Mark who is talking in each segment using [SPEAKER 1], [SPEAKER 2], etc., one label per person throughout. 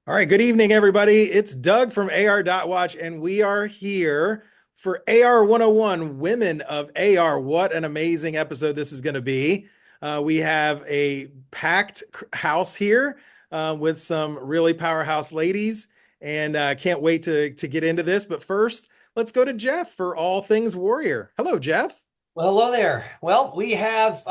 [SPEAKER 1] All right, good evening, everybody. It's Doug from AR.Watch, and we are here for AR101 Women of AR. What an amazing episode this is going to be. We have a packed house here with some really powerhouse ladies, and can't wait to get into this. But first, let's go to Jeff for all things Warrior. Hello, Jeff.
[SPEAKER 2] Well, hello there. Well, we have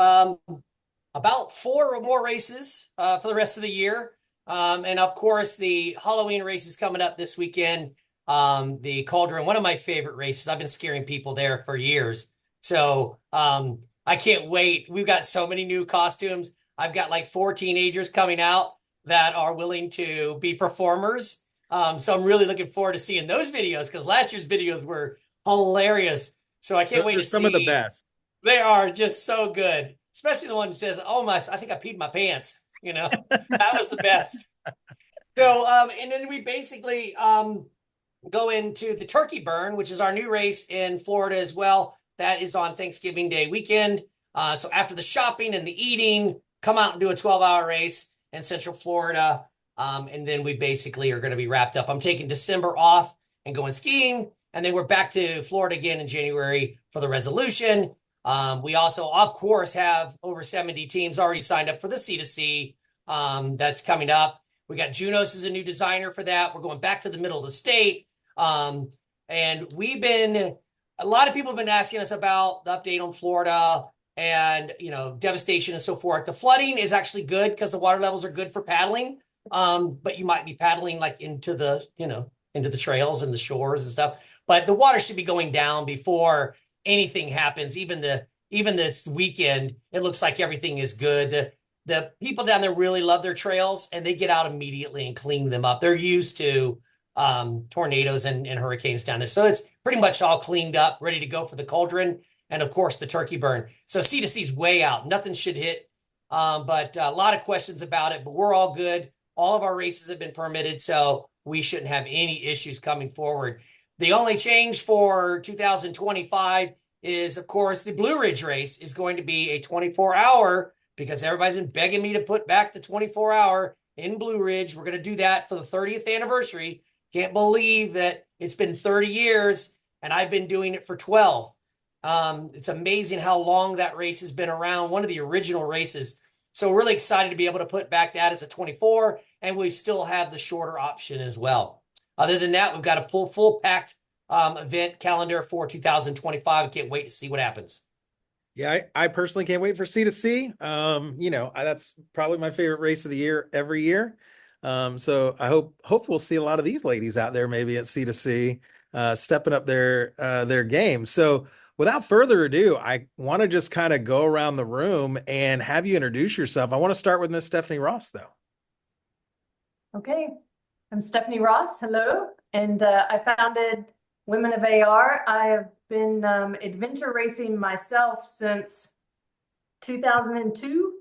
[SPEAKER 2] about four or more races for the rest of the year. And of course, the Halloween race is coming up this weekend. The Cauldron, one of my favorite races. I've been scaring people there for years. So I can't wait. We've got so many new costumes. I've got like four teenagers coming out that are willing to be performers. So I'm really looking forward to seeing those videos because last year's videos were hilarious. So I can't
[SPEAKER 1] Those
[SPEAKER 2] wait
[SPEAKER 1] are
[SPEAKER 2] to
[SPEAKER 1] some of the
[SPEAKER 2] see.
[SPEAKER 1] best.
[SPEAKER 2] They are just so good, especially the one that says, "Oh my, I think I peed my pants." That was the best. So, and then we basically go into the turkey burn, which is our new race in Florida as well. That is on Thanksgiving Day weekend. So after the shopping and the eating, come out and do a 12-hour race in Central Florida. And then we basically are going to be wrapped up. I'm taking December off and going skiing. And then we're back to Florida again in January for the resolution. We also, of course, have over 70 teams already signed up for the C2C that's coming up. We got Junos as a new designer for that. We're going back to the middle of the state. And a lot of people have been asking us about the update on Florida and, devastation and so forth. The flooding is actually good because the water levels are good for paddling. But you might be paddling like into the trails and the shores and stuff. But the water should be going down before anything happens. Even this weekend, it looks like everything is good. The people down there really love their trails and they get out immediately and clean them up. They're used to tornadoes and hurricanes down there. So it's pretty much all cleaned up, ready to go for the cauldron. And of course, the turkey burn. So C2C is way out. Nothing should hit. But a lot of questions about it, but we're all good. All of our races have been permitted, so we shouldn't have any issues coming forward. The only change for 2025 is, of course, the Blue Ridge race is going to be a 24-hour because everybody's been begging me to put back the 24-hour in Blue Ridge. We're going to do that for the 30th anniversary. Can't believe that it's been 30 years and I've been doing it for 12. It's amazing how long that race has been around, one of the original races. So we're really excited to be able to put back that as a 24, and we still have the shorter option as well. Other than that, we've got a full packed event calendar for 2025. I can't wait to see what happens.
[SPEAKER 1] Yeah, I personally can't wait for C2C. That's probably my favorite race of the year every year. So I hope we'll see a lot of these ladies out there maybe at C2C, stepping up their game. So without further ado, I want to just kind of go around the room and have you introduce yourself. I want to start with Miss Stephanie Ross, though.
[SPEAKER 3] Okay, I'm Stephanie Ross. Hello. And I founded Women of AR. I have been adventure racing myself since 2002,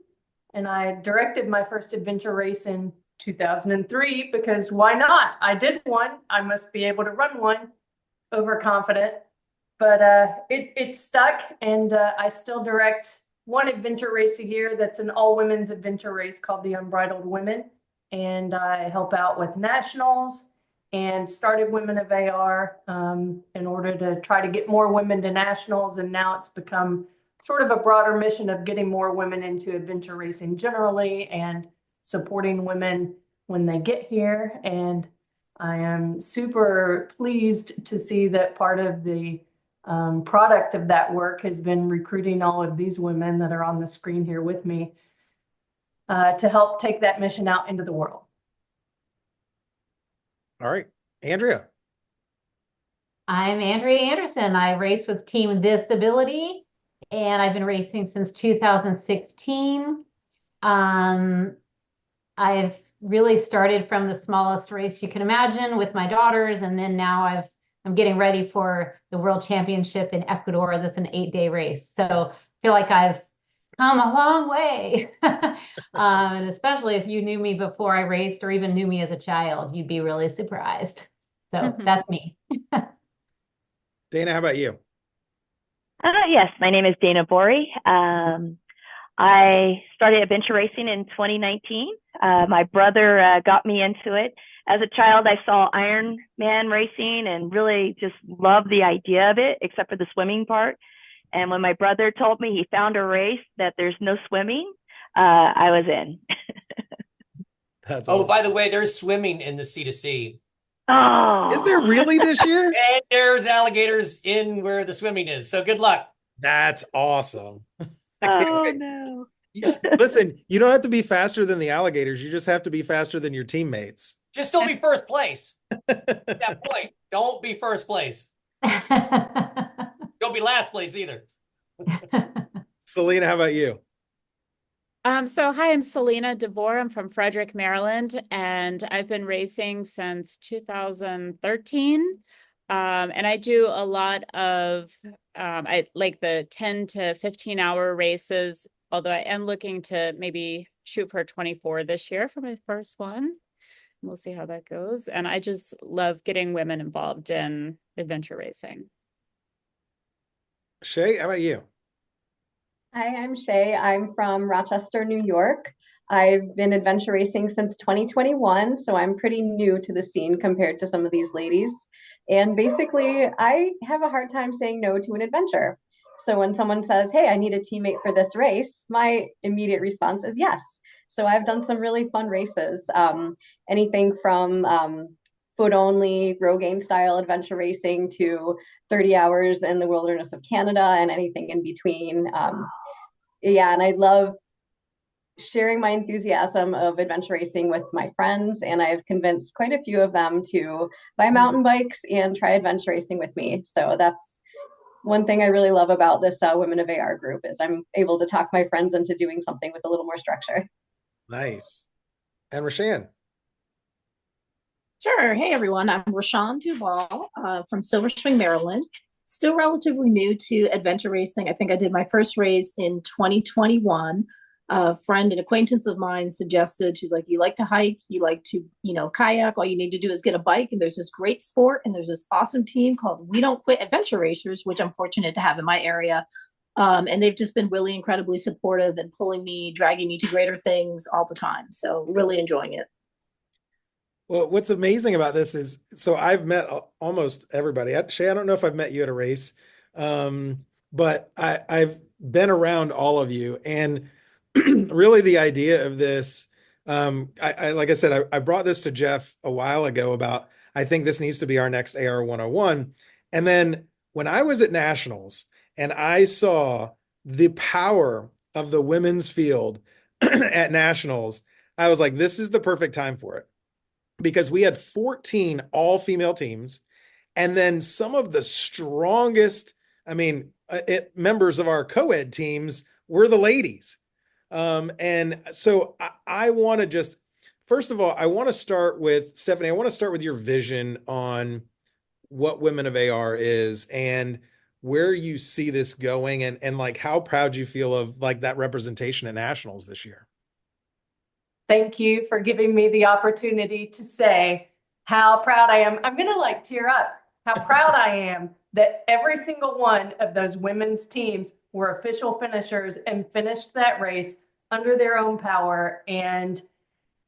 [SPEAKER 3] and I directed my first adventure race in 2003 because why not? I did one. I must be able to run one. Overconfident, but it stuck, and I still direct one adventure race a year that's an all-women's adventure race called the Unbridled Women. And I help out with nationals and started Women of AR in order to try to get more women to nationals. And now it's become sort of a broader mission of getting more women into adventure racing generally and supporting women when they get here. And I am super pleased to see that part of the product of that work has been recruiting all of these women that are on the screen here with me to help take that mission out into the world.
[SPEAKER 1] All right, Andrea.
[SPEAKER 4] I'm Andrea Anderson. I race with Team Disability, and I've been racing since 2016. I've really started from the smallest race you can imagine with my daughters, and then now I'm getting ready for the World Championship in Ecuador. That's an 8-day race. So I feel like I've come a long way. And especially if you knew me before I raced or even knew me as a child, you'd be really surprised. So that's me.
[SPEAKER 1] Dana, how about you?
[SPEAKER 5] Yes, my name is Dana Bori. I started adventure racing in 2019. My brother got me into it as a child, I saw Iron Man racing and really just loved the idea of it, except for the swimming part. And when my brother told me he found a race that there's no swimming, I was in.
[SPEAKER 1] That's
[SPEAKER 2] Oh,
[SPEAKER 1] awesome.
[SPEAKER 2] by the way, there's swimming in the C2C.
[SPEAKER 5] Oh,
[SPEAKER 1] Is there really this year?
[SPEAKER 2] And there's alligators in where the swimming is. So good luck.
[SPEAKER 1] That's awesome. I can't
[SPEAKER 5] oh
[SPEAKER 1] wait.
[SPEAKER 5] no.
[SPEAKER 1] Listen, you don't have to be faster than the alligators. You just have to be faster than your teammates.
[SPEAKER 2] Just still be first place. At that point, don't be first place. Don't be last place either.
[SPEAKER 1] Selena, how about you?
[SPEAKER 6] Hi, I'm Selena DeVore. I'm from Frederick, Maryland, and I've been racing since 2013. And I do a lot of I like the 10 to 15 hour races, although I am looking to maybe shoot for 24 this year for my first one. We'll see how that goes. And I just love getting women involved in adventure racing.
[SPEAKER 1] Shay, how about you?
[SPEAKER 7] Hi, I'm Shay. I'm from Rochester, New York. I've been adventure racing since 2021, so I'm pretty new to the scene compared to some of these ladies. And basically, I have a hard time saying no to an adventure. So when someone says, "Hey, I need a teammate for this race," my immediate response is yes. So I've done some really fun races, anything from foot only, Rogaine style adventure racing to 30 hours in the wilderness of Canada and anything in between. Yeah, and I love sharing my enthusiasm of adventure racing with my friends, and I've convinced quite a few of them to buy mountain bikes and try adventure racing with me. So that's one thing I really love about this Women of AR group is I'm able to talk my friends into doing something with a little more structure.
[SPEAKER 1] Nice. And Rashan.
[SPEAKER 8] Sure. Hey, everyone. I'm Rashawn Duval from Silver Spring, Maryland. Still relatively new to adventure racing. I think I did my first race in 2021. A friend and acquaintance of mine suggested, she's like, you like to hike, you like to, kayak. All you need to do is get a bike. And there's this great sport. And there's this awesome team called We Don't Quit Adventure Racers, which I'm fortunate to have in my area. And they've just been really incredibly supportive and pulling me, dragging me to greater things all the time. So really enjoying it.
[SPEAKER 1] Well, what's amazing about this is, so I've met almost everybody. Shay, I don't know if I've met you at a race, but I've been around all of you. And really the idea of this, like I said, I brought this to Jeff a while ago about, I think this needs to be our next AR101. And then when I was at Nationals and I saw the power of the women's field at Nationals, I was like, this is the perfect time for it. Because we had 14 all-female teams, and then some of the strongest, members of our co-ed teams were the ladies. And so I want to just, first of all, I want to start with, Stephanie, I want to start with your vision on what Women of AR is and where you see this going and like how proud you feel of like that representation at Nationals this year.
[SPEAKER 3] Thank you for giving me the opportunity to say how proud I am. I'm going to tear up how proud I am that every single one of those women's teams were official finishers and finished that race under their own power. And,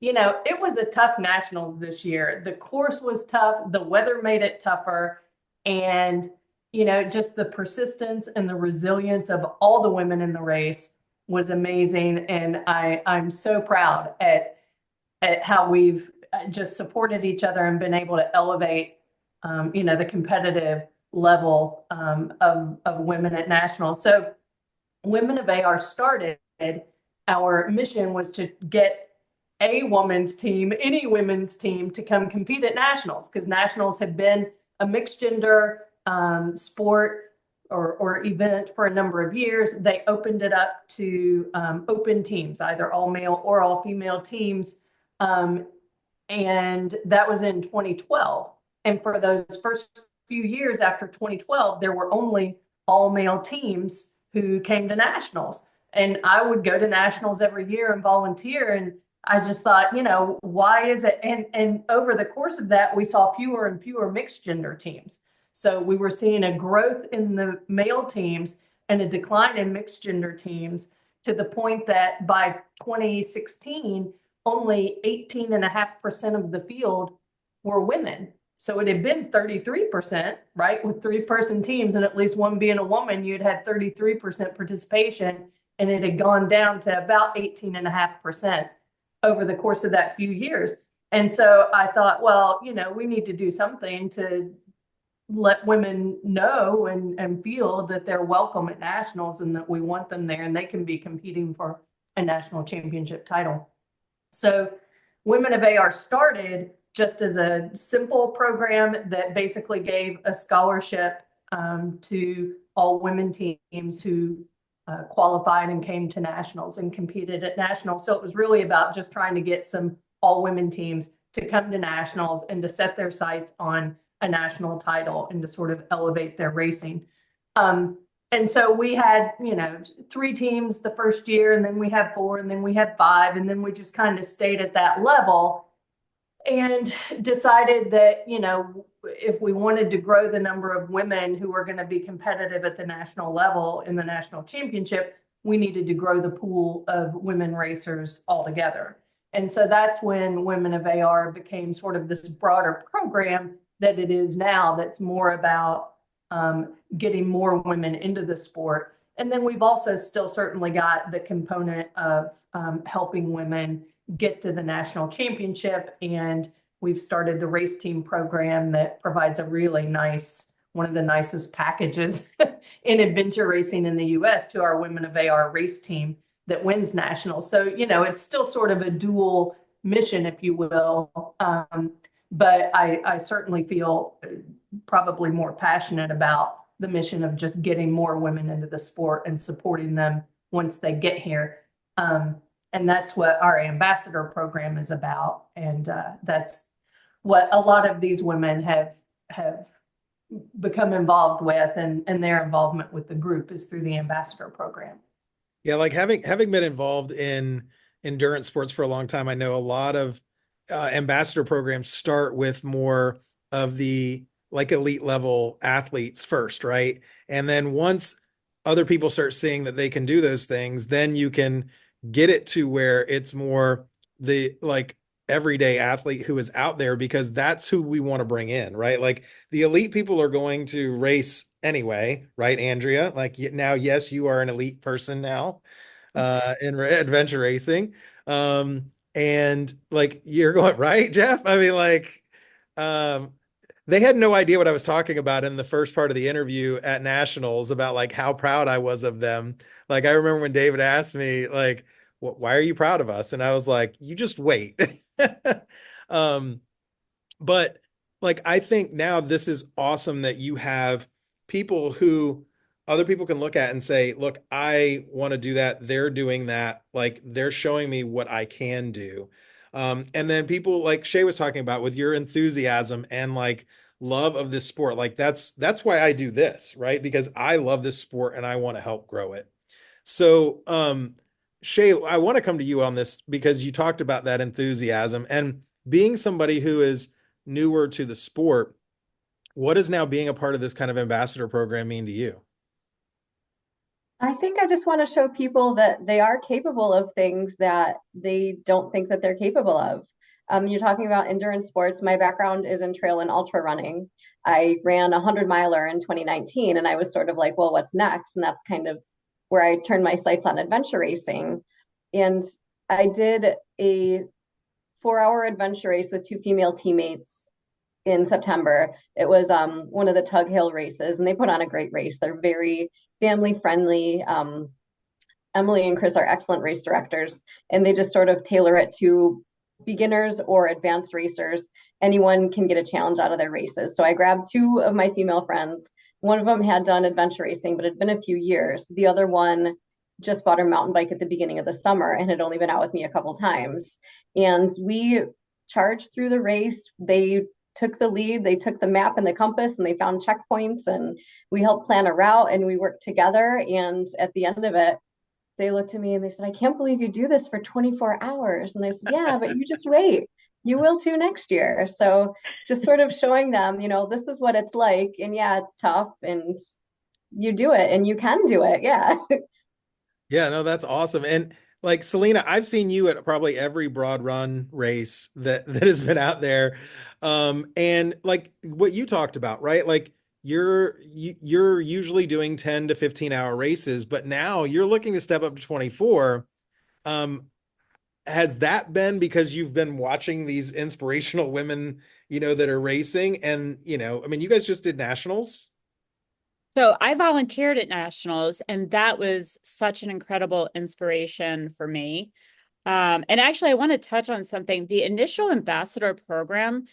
[SPEAKER 3] it was a tough Nationals this year. The course was tough. The weather made it tougher. And, just the persistence and the resilience of all the women in the race was amazing. And I'm so proud at how we've just supported each other and been able to elevate, the competitive level of women at Nationals. So Women of AR started, our mission was to get a women's team, any women's team to come compete at Nationals, because Nationals had been a mixed gender sport or event for a number of years. They opened it up to open teams, either all male or all female teams. And that was in 2012. And for those first few years after 2012, there were only all male teams who came to Nationals. And I would go to Nationals every year and volunteer. And I just thought, why is it? And over the course of that, we saw fewer and fewer mixed gender teams. So we were seeing a growth in the male teams and a decline in mixed gender teams, to the point that by 2016, only 18.5% of the field were women. So it had been 33%, right? With 3-person teams and at least one being a woman, you'd had 33% participation, and it had gone down to about 18.5% over the course of that few years. And so I thought, well, we need to do something to let women know and feel that they're welcome at nationals and that we want them there and they can be competing for a national championship title. So Women of AR started just as a simple program that basically gave a scholarship to all women teams who qualified and came to nationals and competed at nationals. So it was really about just trying to get some all women teams to come to nationals and to set their sights on a national title and to sort of elevate their racing. And so we had, 3 teams the first year, and then we had 4, and then we had 5, and then we just kind of stayed at that level and decided that, if we wanted to grow the number of women who were going to be competitive at the national level in the national championship, we needed to grow the pool of women racers altogether. And so that's when Women of AR became sort of this broader program that it is now, that's more about getting more women into the sport. And then we've also still certainly got the component of helping women get to the national championship. And we've started the race team program that provides a really nice, one of the nicest packages in adventure racing in the US to our Women of AR race team that wins nationals. So, it's still sort of a dual mission, if you will. But I certainly feel probably more passionate about the mission of just getting more women into the sport and supporting them once they get here. And that's what our ambassador program is about. And that's what a lot of these women have become involved with, and their involvement with the group is through the ambassador program.
[SPEAKER 1] Yeah, like having been involved in endurance sports for a long time, I know a lot of ambassador programs start with more of the like elite level athletes first, right? And then once other people start seeing that they can do those things, then you can get it to where it's more the like everyday athlete who is out there, because that's who we want to bring in, right? Like the elite people are going to race anyway, right, Andrea? Like now, yes, you are an elite person now in adventure racing. And like you're going, right, Jeff? I mean, like, they had no idea what I was talking about in the first part of the interview at nationals about like how proud I was of them. Like I remember when David asked me like, why are you proud of us? And I was like, you just wait. um, but like I think now this is awesome that you have people who other people can look at and say, look, I want to do that. They're doing that. Like they're showing me what I can do. And then people like Shay was talking about with your enthusiasm and like love of this sport. Like that's why I do this, right? Because I love this sport and I want to help grow it. So, Shay, I want to come to you on this because you talked about that enthusiasm and being somebody who is newer to the sport. What does now being a part of this kind of ambassador program mean to you?
[SPEAKER 7] I think I just want to show people that they are capable of things that they don't think that they're capable of. You're talking about endurance sports. My background is in trail and ultra running. I ran a 100-miler in 2019, and I was sort of like, well, what's next? And that's kind of where I turned my sights on adventure racing. And I did a 4-hour adventure race with 2 female teammates in September. It was one of the Tug Hill races, and they put on a great race. They're very family friendly. Emily and Chris are excellent race directors, and they just sort of tailor it to beginners or advanced racers. Anyone can get a challenge out of their races. So I grabbed 2 of my female friends. One of them had done adventure racing, but it had been a few years. The other one just bought her mountain bike at the beginning of the summer and had only been out with me a couple times. And we charged through the race. They took the lead. They took the map and the compass and they found checkpoints, and we helped plan a route and we worked together. And at the end of it, they looked at me and they said, I can't believe you do this for 24 hours. And I said, yeah, but you just wait. You will too next year. So just sort of showing them, this is what it's like. And yeah, it's tough and you do it and you can do it. Yeah.
[SPEAKER 1] Yeah, no, that's awesome. And Like Selena, I've seen you at probably every broad run race that has been out there. And like what you talked about, right? Like you're usually doing 10 to 15 hour races, but now you're looking to step up to 24. Um, has that been because you've been watching these inspirational women, that are racing? And, I mean, you guys just did nationals.
[SPEAKER 6] So I volunteered at nationals, and that was such an incredible inspiration for me. And actually, I want to touch on something. The initial ambassador program,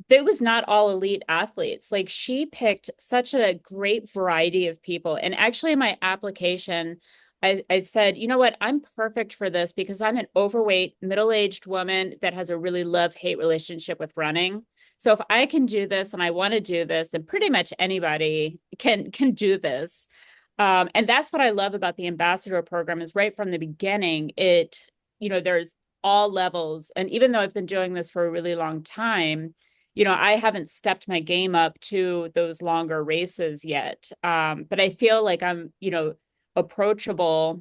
[SPEAKER 6] it was not all elite athletes. Like she picked such a great variety of people. And actually, in my application, I said, you know what, I'm perfect for this because I'm an overweight, middle-aged woman that has a really love-hate relationship with running. So if I can do this and I want to do this, then pretty much anybody can do this. And that's what I love about the ambassador program is right from the beginning, there's all levels. And even though I've been doing this for a really long time, I haven't stepped my game up to those longer races yet. But I feel like I'm, approachable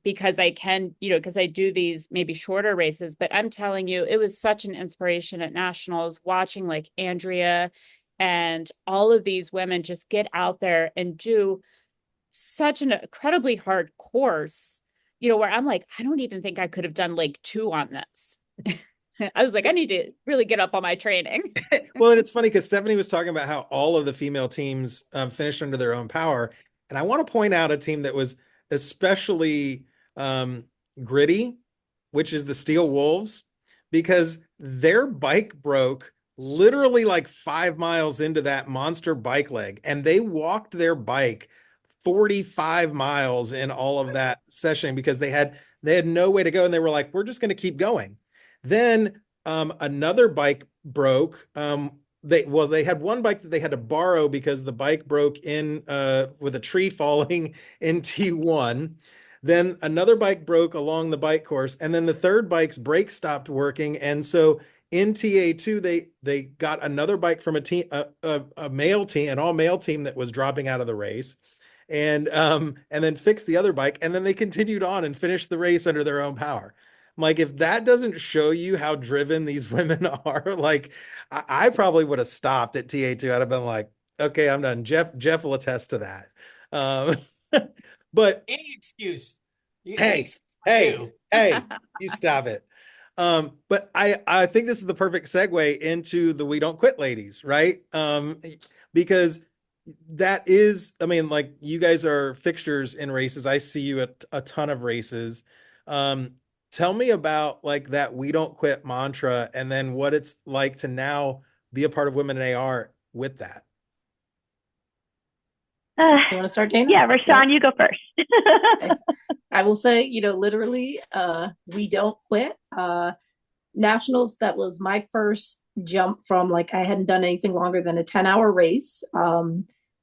[SPEAKER 6] because I can, because I do these maybe shorter races. But I'm telling you, it was such an inspiration at nationals watching like Andrea and all of these women just get out there and do such an incredibly hard course, where I'm like, I don't even think I could have done like two on this. I was like, I need to really get up on my training.
[SPEAKER 1] Well, and it's funny because Stephanie was talking about how all of the female teams finished under their own power. And I want to point out a team that was especially um, gritty, which is the Steel Wolves, because their bike broke literally like 5 miles into that monster bike leg, and they walked their bike 45 miles in all of that session because they had no way to go, and they were like, we're just going to keep going. Then another bike broke. They had one bike that they had to borrow because the bike broke in with a tree falling in T1. Then another bike broke along the bike course, and then the third bike's brake stopped working, and so in TA2 they got another bike from a team, a male team, an all male team that was dropping out of the race, and then fixed the other bike, and then they continued on and finished the race under their own power. I'm like, if that doesn't show you how driven these women are, like I probably would have stopped at TA2. I'd have been like, okay, I'm done. Jeff will attest to that. Um, but
[SPEAKER 2] Any excuse. Any
[SPEAKER 1] hey,
[SPEAKER 2] excuse for
[SPEAKER 1] hey,
[SPEAKER 2] you.
[SPEAKER 1] hey, you stop it. But I think this is the perfect segue into the We Don't Quit ladies, right? Because that is, I mean, like you guys are fixtures in races. I see you at a ton of races. Um, Tell me about like that We Don't Quit mantra and then what it's like to now be a part of Women in AR with that.
[SPEAKER 8] You want to start, Dana?
[SPEAKER 5] Yeah, Rashawn, you go first.
[SPEAKER 8] Okay. I will say, literally, we don't quit. Nationals, that was my first jump from like I hadn't done anything longer than a 10-hour race.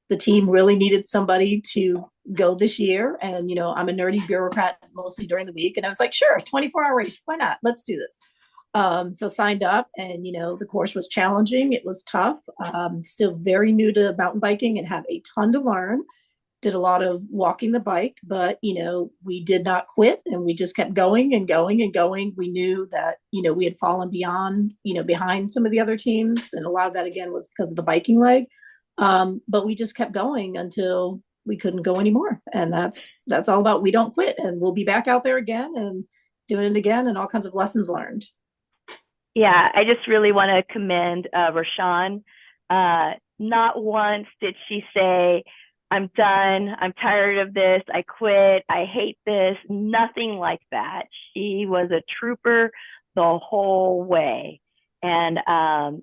[SPEAKER 8] The team really needed somebody to go this year. And, I'm a nerdy bureaucrat mostly during the week. And I was like, sure, 24-hour race. Why not? Let's do this. So signed up and, the course was challenging. It was tough. Still very new to mountain biking and have a ton to learn. Did a lot of walking the bike, but, we did not quit and we just kept going and going and going. We knew that, we had fallen beyond, behind some of the other teams. And a lot of that, again, was because of the biking leg. But we just kept going until we couldn't go anymore. And that's all about we don't quit. And we'll be back out there again and doing it again and all kinds of lessons learned.
[SPEAKER 5] Yeah, I just really want to commend Rashawn. Not once did she say, I'm done, I'm tired of this, I quit, I hate this, nothing like that. She was a trooper the whole way. And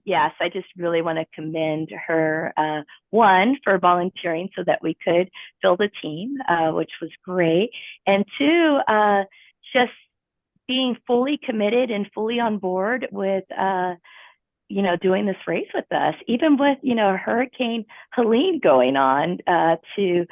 [SPEAKER 5] yes, I just really want to commend her, one, for volunteering so that we could build a team, which was great. And two, just being fully committed and fully on board with, doing this race with us, even with, Hurricane Helene going on, to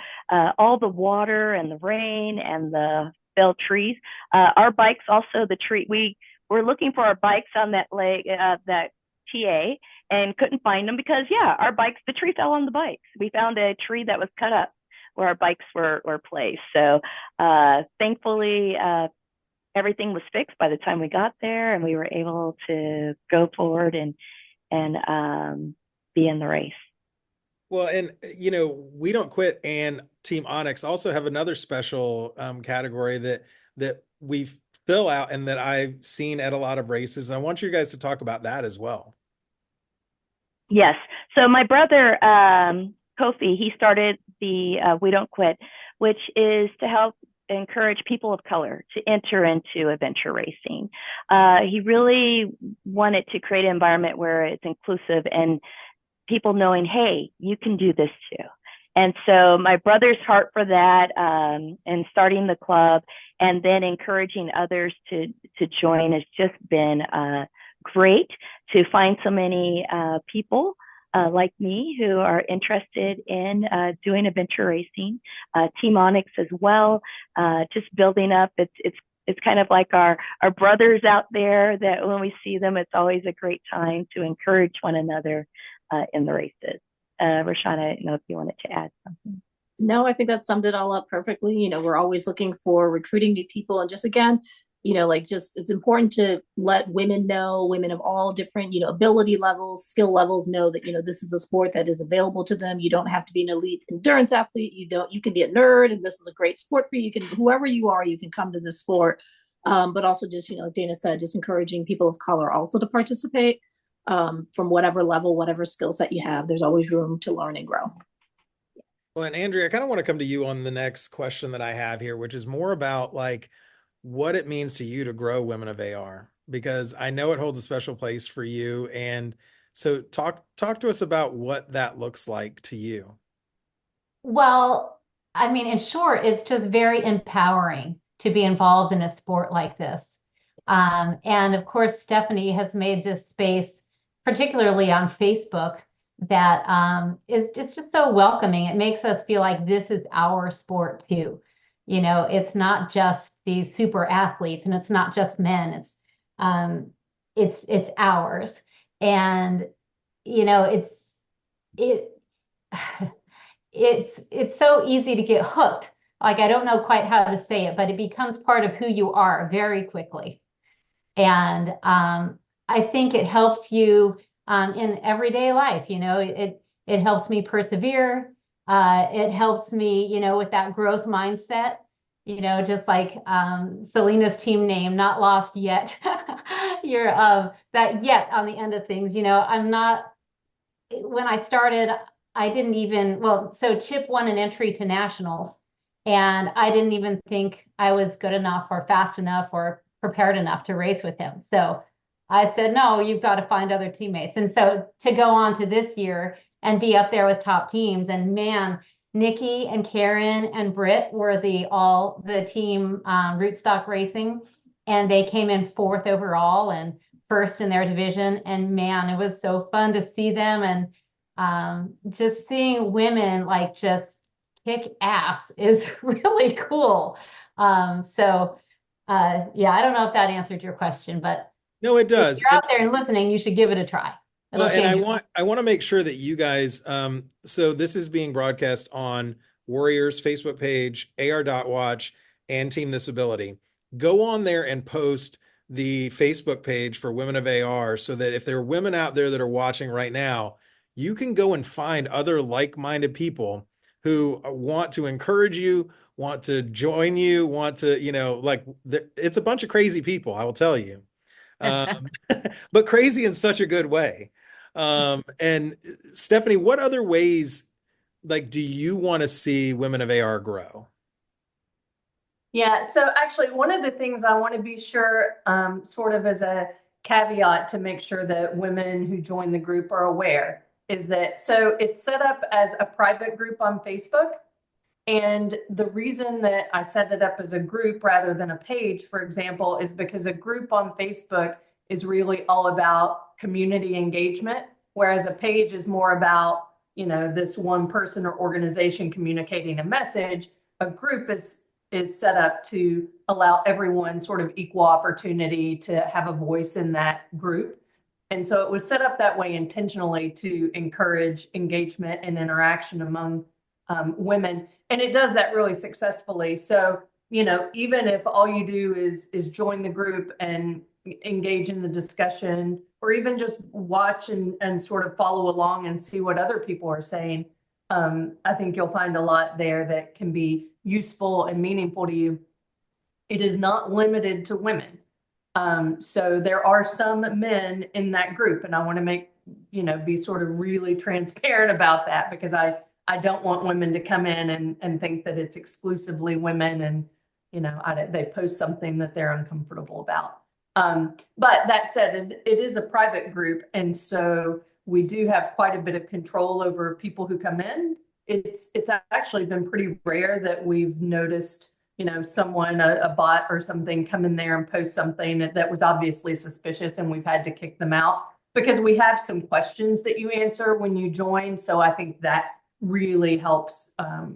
[SPEAKER 5] all the water and the rain and the felled trees. Our bikes also, we were looking for our bikes on that lake, that TA, and couldn't find them because, the tree fell on the bikes. We found a tree that was cut up where our bikes were placed. So thankfully, everything was fixed by the time we got there, and we were able to go forward and be in the race.
[SPEAKER 1] Well, and We Don't Quit and Team Onyx also have another special category that we fill out and that I've seen at a lot of races. And I want you guys to talk about that as well.
[SPEAKER 5] Yes. So my brother, Kofi, he started the We Don't Quit, which is to help encourage people of color to enter into adventure racing. He really wanted to create an environment where it's inclusive and people knowing, hey, you can do this too. And so my brother's heart for that, and starting the club and then encouraging others to join has just been great to find so many people like me who are interested in doing adventure racing. Team Onyx as well, just building up. It's kind of like our brothers out there that when we see them, it's always a great time to encourage one another in the races. Rashawn, I don't know if you wanted to add something.
[SPEAKER 8] No, I think that summed it all up perfectly. We're always looking for recruiting new people. And just again, it's important to let women know, women of all different, ability levels, skill levels, know that, this is a sport that is available to them. You don't have to be an elite endurance athlete. You can be a nerd, and this is a great sport for you. You can, whoever you are, you can come to this sport. But also just, Dana said, just encouraging people of color also to participate. From whatever level, whatever skill set you have, there's always room to learn and grow.
[SPEAKER 1] Well, and Andrea, I kind of want to come to you on the next question that I have here, which is more about like what it means to you to grow Women of AR, because I know it holds a special place for you. And so talk to us about what that looks like to you.
[SPEAKER 4] Well, I mean, in short, it's just very empowering to be involved in a sport like this. And of course, Stephanie has made this space, particularly on Facebook, that it's just so welcoming. It makes us feel like this is our sport too. It's not just these super athletes, and it's not just men. It's ours, and it it's so easy to get hooked. Like, I don't know quite how to say it, but it becomes part of who you are very quickly. And I think it helps you in everyday life. It helps me persevere. It helps me, with that growth mindset. Just like Selena's team name, not lost yet. You're that yet on the end of things. I'm not. When I started, I didn't even. Well, so Chip won an entry to nationals, and I didn't even think I was good enough or fast enough or prepared enough to race with him. So I said, no, you've got to find other teammates. And so to go on to this year and be up there with top teams, and man, Nikki and Karen and Britt were the team Rootstock Racing, and they came in 4th overall and first in their division. And man, it was so fun to see them, and just seeing women like just kick ass is really cool. Yeah, I don't know if that answered your question, but
[SPEAKER 1] No, it does.
[SPEAKER 4] if you're out there and listening, you should give it a try.
[SPEAKER 1] Well, and I want to make sure that you guys, so this is being broadcast on Warriors Facebook page, AR.watch, and Team This Ability. Go on there and post the Facebook page for Women of AR so that if there are women out there that are watching right now, you can go and find other like-minded people who want to encourage you, want to join you, want to, it's a bunch of crazy people, I will tell you. But crazy in such a good way. And Stephanie, what other ways do you want to see Women of AR grow?
[SPEAKER 3] Yeah, so actually one of the things I want to be sure, sort of as a caveat to make sure that women who join the group are aware, is that, so it's set up as a private group on Facebook. And the reason that I set it up as a group rather than a page, for example, is because a group on Facebook is really all about community engagement, whereas a page is more about, this one person or organization communicating a message. A group is set up to allow everyone sort of equal opportunity to have a voice in that group. And so it was set up that way intentionally to encourage engagement and interaction among women. And it does that really successfully. So, even if all you do is join the group and engage in the discussion, or even just watch and sort of follow along and see what other people are saying, I think you'll find a lot there that can be useful and meaningful to you. It is not limited to women. So there are some men in that group, and I want to be sort of really transparent about that, because I don't want women to come in and think that it's exclusively women, and they post something that they're uncomfortable about. But that said, it is a private group, and so we do have quite a bit of control over people who come in. It's actually been pretty rare that we've noticed someone, a bot or something, come in there and post something that was obviously suspicious, and we've had to kick them out, because we have some questions that you answer when you join. So I think that really helps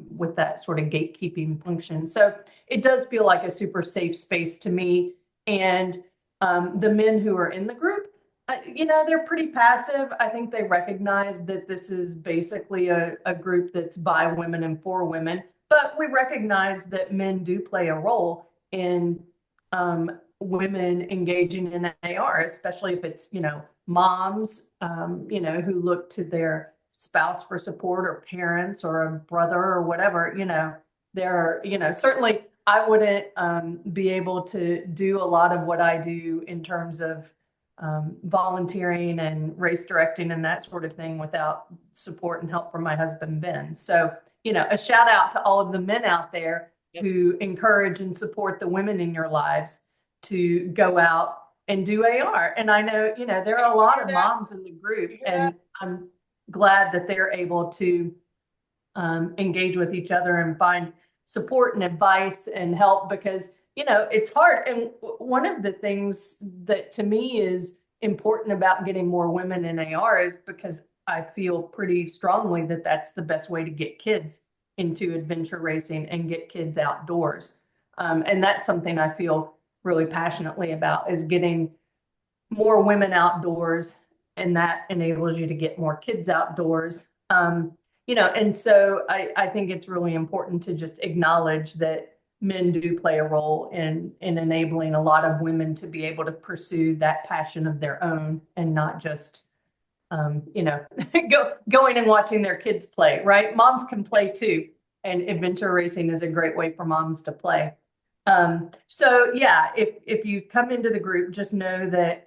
[SPEAKER 3] with that sort of gatekeeping function. So it does feel like a super safe space to me. And the men who are in the group, they're pretty passive. I think they recognize that this is basically a group that's by women and for women. But we recognize that men do play a role in women engaging in AR, especially if it's, moms, who look to their spouse for support, or parents, or a brother, or whatever. There are, certainly I wouldn't be able to do a lot of what I do in terms of volunteering and race directing and that sort of thing without support and help from my husband, Ben. So, a shout out to all of the men out there who encourage and support the women in your lives to go out and do AR. And I know, there are a lot of moms in the group, and I'm glad that they're able to engage with each other and find support and advice and help, because, it's hard. And one of the things that to me is important about getting more women in AR is because I feel pretty strongly that that's the best way to get kids into adventure racing and get kids outdoors. And that's something I feel really passionately about, is getting more women outdoors, and that enables you to get more kids outdoors. And so I think it's really important to just acknowledge that men do play a role in enabling a lot of women to be able to pursue that passion of their own, and not just going and watching their kids play, right? Moms can play too, and adventure racing is a great way for moms to play. So yeah, if you come into the group, just know that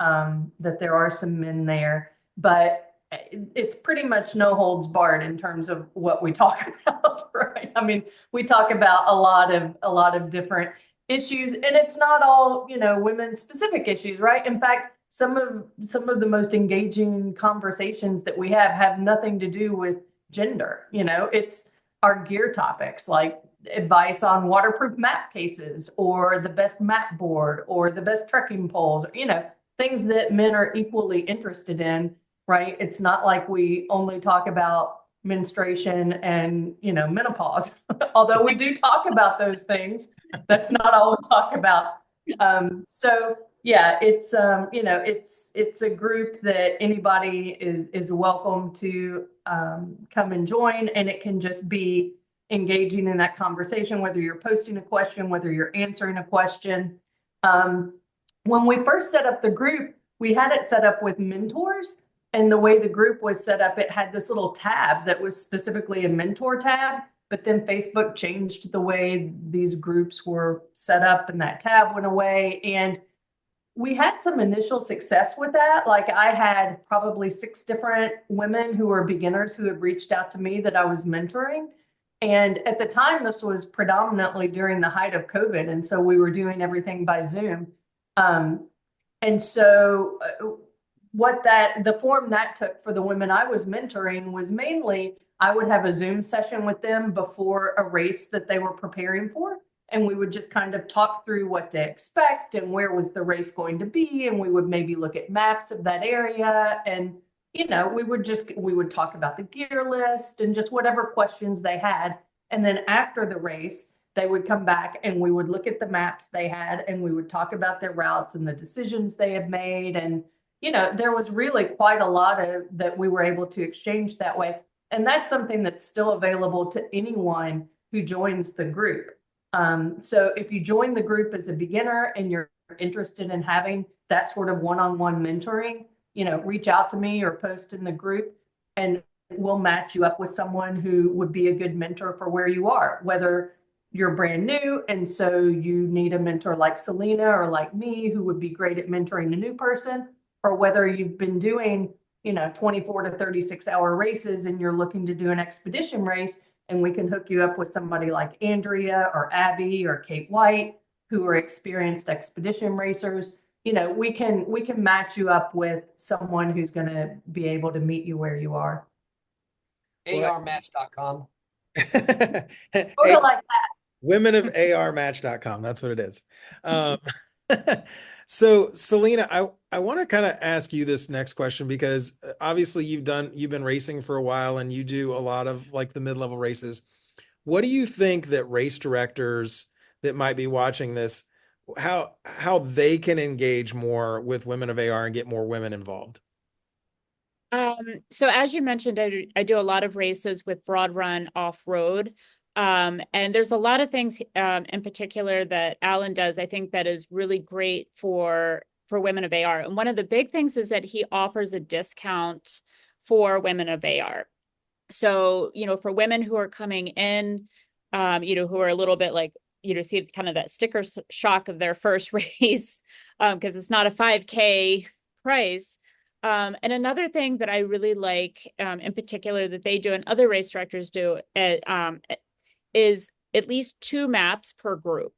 [SPEAKER 3] that there are some men there, but it's pretty much no holds barred in terms of what we talk about, right? I mean, we talk about a lot of different issues, and it's not all, women specific issues, right? In fact, some of the most engaging conversations that we have nothing to do with gender. It's our gear topics, like advice on waterproof map cases, or the best map board, or the best trekking poles, things that men are equally interested in, right? It's not like we only talk about menstruation and, menopause, although we do talk about those things. That's not all we talk about. So yeah, it's it's a group that anybody is welcome to come and join, and it can just be engaging in that conversation, whether you're posting a question, whether you're answering a question. When we first set up the group, we had it set up with mentors, and the way the group was set up, it had this little tab that was specifically a mentor tab. But then Facebook changed the way these groups were set up, and that tab went away. And we had some initial success with that. Like, I had probably 6 different women who were beginners who had reached out to me that I was mentoring. And at the time, this was predominantly during the height of COVID. And so we were doing everything by Zoom. And so the form that took for the women I was mentoring was mainly, I would have a Zoom session with them before a race that they were preparing for. And we would just kind of talk through what to expect and where was the race going to be. And we would maybe look at maps of that area. And, we would talk about the gear list and just whatever questions they had. And then after the race, they would come back and we would look at the maps they had, and we would talk about their routes and the decisions they had made. And, there was really quite a lot of that we were able to exchange that way. And that's something that's still available to anyone who joins the group. So if you join the group as a beginner and you're interested in having that sort of one-on-one mentoring, reach out to me or post in the group, and we'll match you up with someone who would be a good mentor for where you are, whether you're brand new and so you need a mentor like Selena or like me who would be great at mentoring a new person, or whether you've been doing 24 to 36 hour races and you're looking to do an expedition race, and we can hook you up with somebody like Andrea or Abby or Kate White, who are experienced expedition racers. We can match you up with someone who's going to be able to meet you where you are.
[SPEAKER 2] ARmatch.com.
[SPEAKER 1] Hey,
[SPEAKER 3] Like
[SPEAKER 1] womenofARmatch.com. That's what it is. Um, so Selena, I want to kind of ask you this next question because obviously you've been racing for a while and you do a lot of like the mid-level races. What do you think that race directors that might be watching this, how they can engage more with Women of AR and get more women involved?
[SPEAKER 6] So as you mentioned, I do a lot of races with broad run off road. And there's a lot of things in particular that Alan does, I think that is really great for Women of AR. And one of the big things is that he offers a discount for Women of AR. So, for women who are coming in, who are a little bit like, see kind of that sticker shock of their first race, because it's not a 5K price. And another thing that I really like, in particular, that they do and other race directors do, is at least 2 maps per group.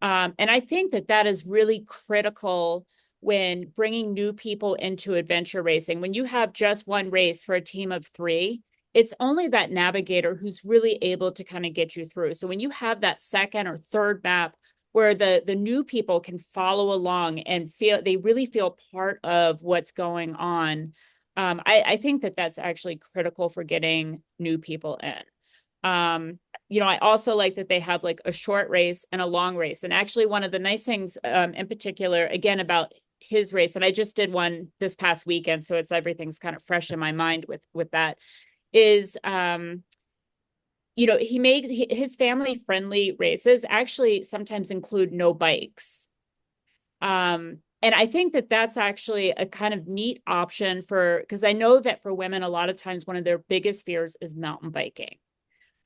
[SPEAKER 6] And I think that is really critical when bringing new people into adventure racing. When you have just one race for a team of 3, it's only that navigator who's really able to kind of get you through. So when you have that second or third map where the new people can follow along and they really feel part of what's going on, I think that's actually critical for getting new people in. I also like that they have like a short race and a long race. And actually one of the nice things in particular, again, about his race, and I just did one this past weekend, so everything's kind of fresh in my mind with that, is he made his family friendly races actually sometimes include no bikes. And I think that's actually a kind of neat option because I know that for women, a lot of times one of their biggest fears is mountain biking.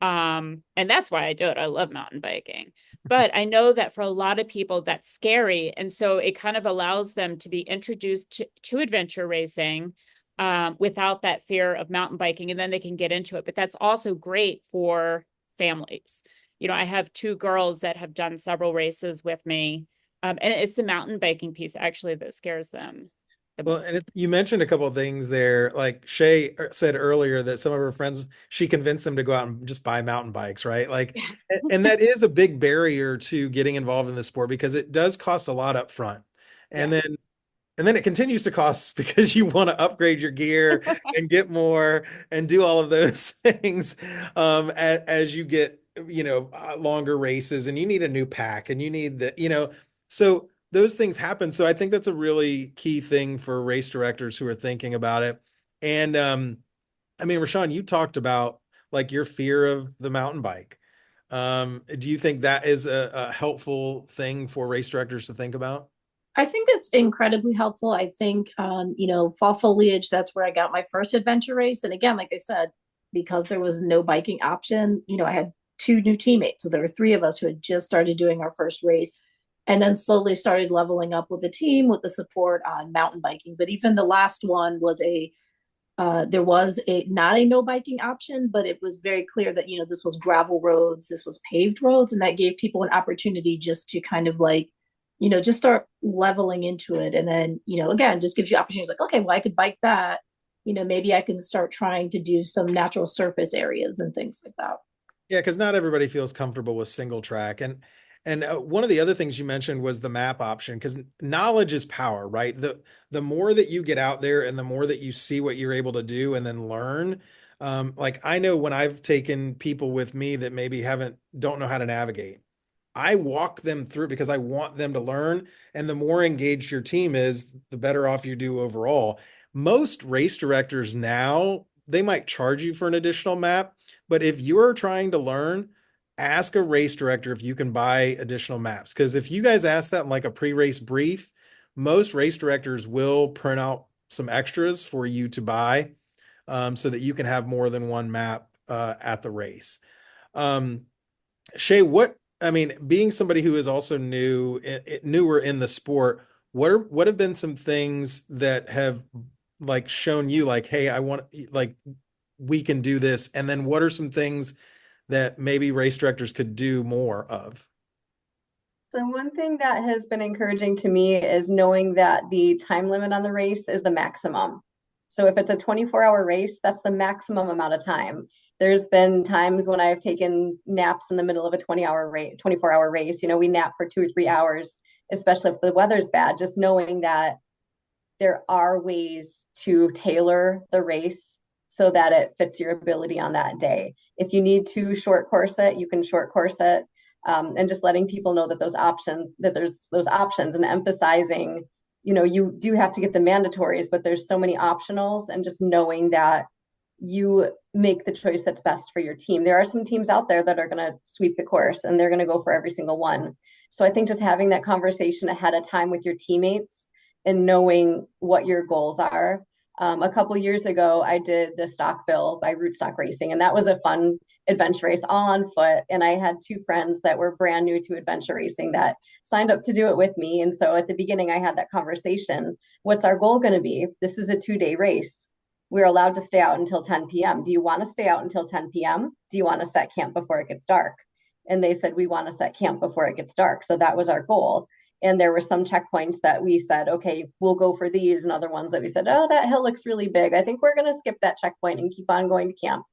[SPEAKER 6] And that's why I do it. I love mountain biking, but I know that for a lot of people that's scary. And so it kind of allows them to be introduced to adventure racing, without that fear of mountain biking, and then they can get into it. But that's also great for families. I have 2 girls that have done several races with me. And it's the mountain biking piece actually that scares them.
[SPEAKER 1] Well, and you mentioned a couple of things there. Like Shay said earlier that some of her friends, she convinced them to go out and just buy mountain bikes, right? Like, and that is a big barrier to getting involved in the sport because it does cost a lot up front. And
[SPEAKER 2] Yeah.
[SPEAKER 1] then it continues to cost because you want to upgrade your gear and get more and do all of those things as you get, longer races, and you need a new pack and you need so those things happen. So I think that's a really key thing for race directors who are thinking about it. And I mean, Rashawn, you talked about like your fear of the mountain bike. Do you think that is a helpful thing for race directors to think about?
[SPEAKER 8] I think it's incredibly helpful. I think, fall foliage, that's where I got my first adventure race. And again, like I said, because there was no biking option, I had 2 new teammates. So there were 3 of us who had just started doing our first race and then slowly started leveling up with the team with the support on mountain biking. But even the last one was there was not a no biking option, but it was very clear that, this was gravel roads, this was paved roads. And that gave people an opportunity just to kind of like, just start leveling into it. And then, again, just gives you opportunities like, okay, well, I could bike that. Maybe I can start trying to do some natural surface areas and things like that.
[SPEAKER 1] Yeah, because not everybody feels comfortable with single track. And one of the other things you mentioned was the map option, because knowledge is power, right? The more that you get out there and the more that you see what you're able to do and then learn. Like I know when I've taken people with me that maybe don't know how to navigate, I walk them through because I want them to learn. And the more engaged your team is, the better off you do overall. Most race directors now, they might charge you for an additional map, but if you're trying to learn, ask a race director if you can buy additional maps. Because if you guys ask that in like a pre-race brief, most race directors will print out some extras for you to buy, so that you can have more than one map at the race. Um, Shay, I mean, being somebody who is also newer in the sport, what have been some things that have like shown you like, hey, I want like we can do this, and then what are some things that maybe race directors could do more of?
[SPEAKER 7] So one thing that has been encouraging to me is knowing that the time limit on the race is the maximum. So if it's a 24-hour race, that's the maximum amount of time. There's been times when I've taken naps in the middle of a 20-hour race, 24-hour race. You know, we nap for 2 or 3 hours, especially if the weather's bad, just knowing that there are ways to tailor the race so that it fits your ability on that day. If you need to short course it, you can short course it. And just letting people know that there's those options, and emphasizing, you know, you do have to get the mandatories, but there's so many optionals, and just knowing that you make the choice that's best for your team. There are some teams out there that are going to sweep the course and they're going to go for every single one. So I think just having that conversation ahead of time with your teammates and knowing what your goals are. A couple years ago, I did the Stockville by Rootstock Racing, and that was a fun adventure race all on foot. And I had two friends that were brand new to adventure racing that signed up to do it with me. And so at the beginning, I had that conversation. What's our goal going to be? This is a 2-day race. We're allowed to stay out until 10 p.m. Do you want to stay out until 10 p.m.? Do you want to set camp before it gets dark? And they said, we want to set camp before it gets dark. So that was our goal. And there were some checkpoints that we said, okay, we'll go for these, and other ones that we said, oh, that hill looks really big. I think we're going to skip that checkpoint and keep on going to camp.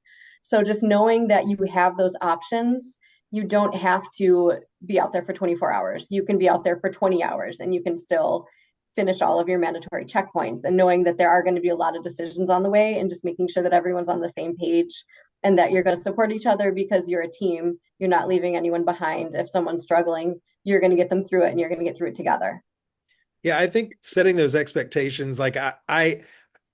[SPEAKER 7] So just knowing that you have those options, you don't have to be out there for 24 hours. You can be out there for 20 hours and you can still finish all of your mandatory checkpoints, and knowing that there are going to be a lot of decisions on the way, and just making sure that everyone's on the same page and that you're going to support each other because you're a team. You're not leaving anyone behind. If someone's struggling, you're going to get them through it, and you're going to get through it together.
[SPEAKER 1] Yeah, I think setting those expectations, like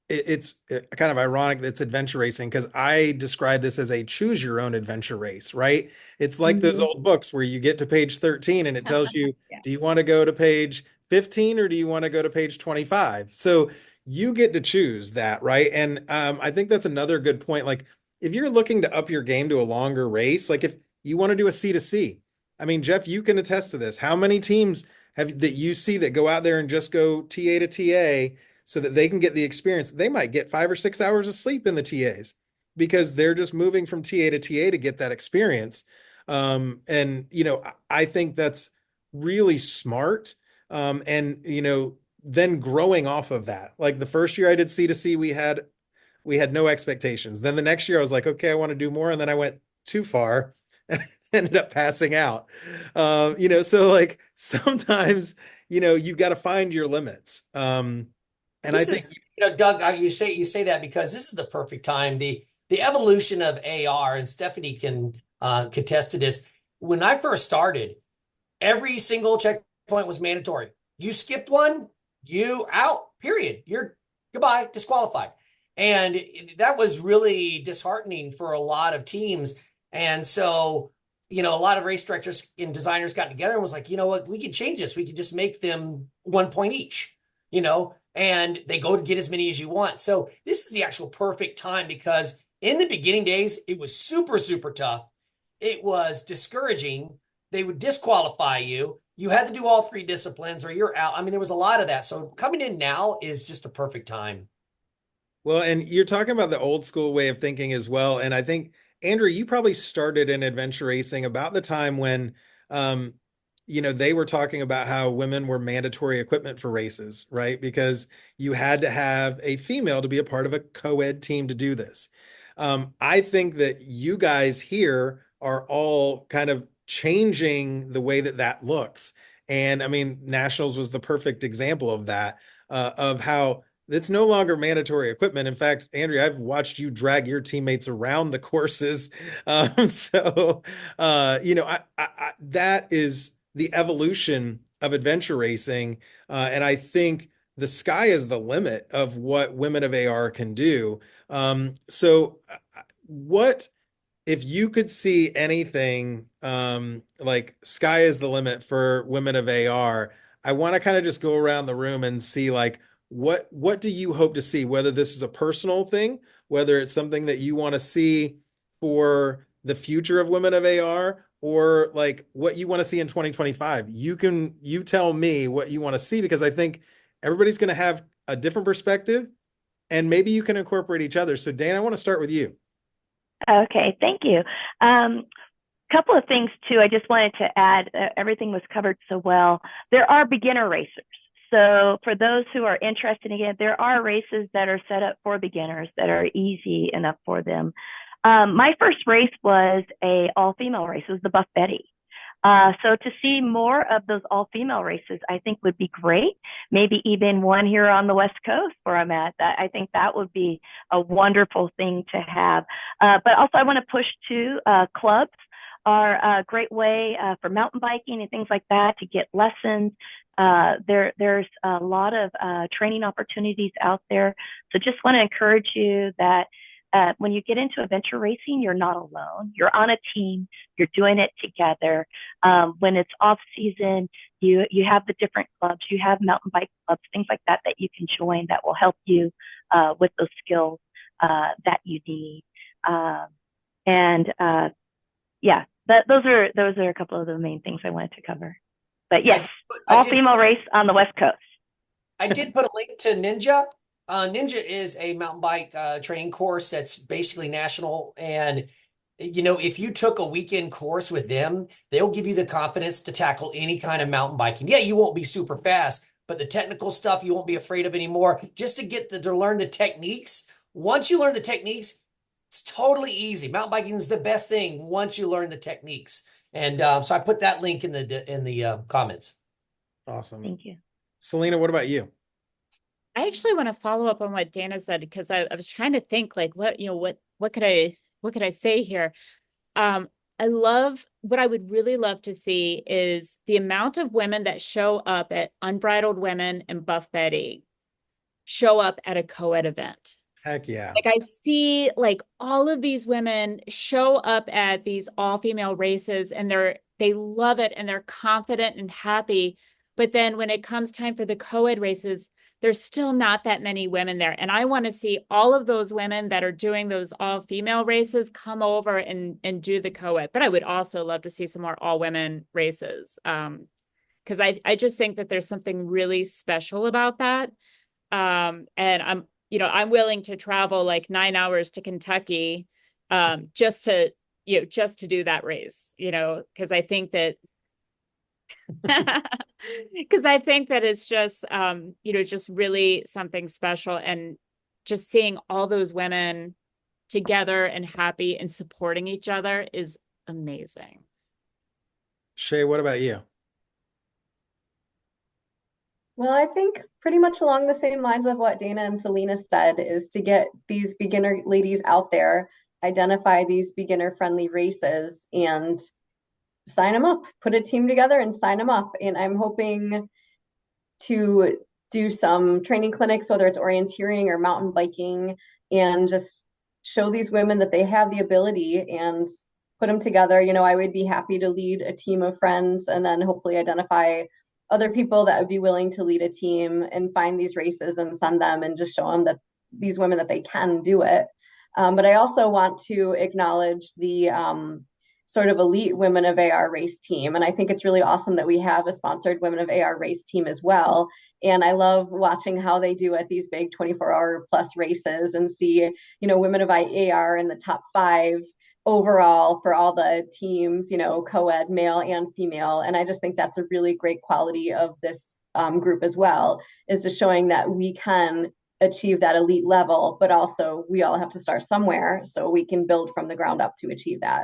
[SPEAKER 1] it's kind of ironic that it's adventure racing, because I describe this as a choose your own adventure race, right? It's like those old books where you get to page 13 and it tells you,
[SPEAKER 8] Yeah.
[SPEAKER 1] do you want to go to page 15 or do you want to go to page 25? So you get to choose that, right? And I think that's another good point. Like if you're looking to up your game to a longer race, like if you want to do a C to C, I mean, Jeff, you can attest to this. How many teams have that you see that go out there and just go TA to TA so that they can get the experience? They might get 5 or 6 hours of sleep in the TAs because they're just moving from TA to TA to get that experience. And, you know, I think that's really smart. And, you know, then growing off of that, like the first year I did C to C, we had no expectations. Then the next year I was like, okay, I want to do more. And then I went too far and ended up passing out. You know, so like sometimes, you know, you've got to find your limits. And
[SPEAKER 2] This
[SPEAKER 1] I think,
[SPEAKER 2] is, you know, Doug, you say that because this is the perfect time. The evolution of AR, and Stephanie can contest to this. When I first started, every single checkpoint was mandatory. You skipped one, you out, period. You're goodbye, disqualified. And that was really disheartening for a lot of teams. And so, you know, a lot of race directors and designers got together and was like, you know what, we can change this. We can just make them 1 point each, you know, and they go to get as many as you want. So this is the actual perfect time, because in the beginning days, it was super, super tough. It was discouraging. They would disqualify you. You had to do all 3 disciplines or you're out. I mean, there was a lot of that. So coming in now is just a perfect time.
[SPEAKER 1] well, and you're talking about the old school way of thinking as well. And I think, Andrew, you probably started in adventure racing about the time when, um, you know, they were talking about how women were mandatory equipment for races, right? Because you had to have a female to be a part of a co-ed team to do this. I think that you guys here are all kind of changing the way that that looks. And I mean, Nationals was the perfect example of that, of how it's no longer mandatory equipment. In fact, Andrea, I've watched you drag your teammates around the courses. You know, that is the evolution of adventure racing. And I think the sky is the limit of what women of AR can do. What if you could see anything, like sky is the limit for women of AR, I want to kind of just go around the room and see like what do you hope to see, whether this is a personal thing, whether it's something that you want to see for the future of women of AR, or like what you want to see in 2025. You tell me what you want to see because I think everybody's going to have a different perspective and maybe you can incorporate each other. So Dan, I want to start with you.
[SPEAKER 5] Okay, thank you. Couple of things too. I just wanted to add, everything was covered so well. There are beginner racers. So for those who are interested in it, there are races that are set up for beginners that are easy enough for them. My first race was a all-female race. It was the Buff Betty. So to see more of those all-female races, I think would be great. Maybe even one here on the West Coast where I'm at. I think that would be a wonderful thing to have. But also I want to push to clubs are a great way for mountain biking and things like that to get lessons. There's a lot of training opportunities out there. So just want to encourage you that when you get into adventure racing, you're not alone. You're on a team. You're doing it together. When it's off season, you have the different clubs. You have mountain bike clubs, things like that that you can join that will help you with those skills that you need. Yeah, those are a couple of the main things I wanted to cover. But yes, all female race on the West Coast.
[SPEAKER 2] I did put a link to Ninja. Ninja is a mountain bike training course that's basically national. And, you know, if you took a weekend course with them, they'll give you the confidence to tackle any kind of mountain biking. Yeah, you won't be super fast, but the technical stuff you won't be afraid of anymore. Just to get to learn the techniques. Once you learn the techniques, it's totally easy. Mountain biking is the best thing once you learn the techniques. And so I put that link in the comments.
[SPEAKER 1] Awesome.
[SPEAKER 5] Thank you.
[SPEAKER 1] Selena, what about you?
[SPEAKER 6] I actually want to follow up on what Dana said because I was trying to think like what could I say here? I love what I would really love to see is the amount of women that show up at Unbridled Women and Buff Betty show up at a co-ed event.
[SPEAKER 1] Heck yeah.
[SPEAKER 6] Like I see like all of these women show up at these all-female races and they love it and they're confident and happy. But then when it comes time for the co-ed races, there's still not that many women there. And I want to see all of those women that are doing those all-female races come over and do the co-ed. But I would also love to see some more all-women races. Because I just think that there's something really special about that. And I'm willing to travel like 9 hours to Kentucky just to do that race, because I think that it's just just really something special, and just seeing all those women together and happy and supporting each other is amazing.
[SPEAKER 1] Shay, what about you?
[SPEAKER 7] Well, I think pretty much along the same lines of what Dana and Selena said is to get these beginner ladies out there, identify these beginner friendly races and sign them up, put a team together and sign them up. And I'm hoping to do some training clinics, whether it's orienteering or mountain biking, and just show these women that they have the ability and put them together. I would be happy to lead a team of friends and then hopefully identify other people that would be willing to lead a team and find these races and send them and just show them that these women that they can do it. But I also want to acknowledge the sort of elite Women of AR race team. And I think it's really awesome that we have a sponsored Women of AR race team as well. And I love watching how they do at these big 24-hour plus races and see, Women of AR in the top 5 overall for all the teams, co-ed, male and female. And I just think that's a really great quality of this group as well, is just showing that we can achieve that elite level, but also we all have to start somewhere so we can build from the ground up to achieve that.